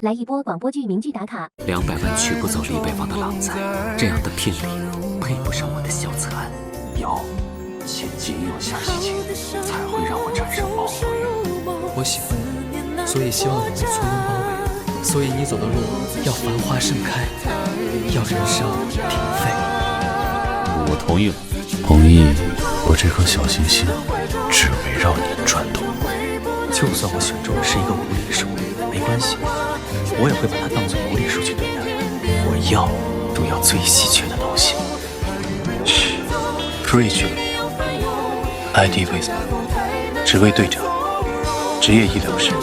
来一波广播剧名句打卡。200万娶不走李北王的郎才，这样的聘礼配不上我的小侧岸。有，且仅有下西情，才会让我产生冒悔。我喜欢你，所以希望你被簇拥包围，所以你走的路要繁花盛开，要人声鼎沸。我同意了，同意我这颗小行星只围绕你转动。就算我选中的是一个无理数，没关系，我也会把它当作无理数去对待。我要都要最稀缺的东西。Bridge ID 位子，职位队长，职业医疗师。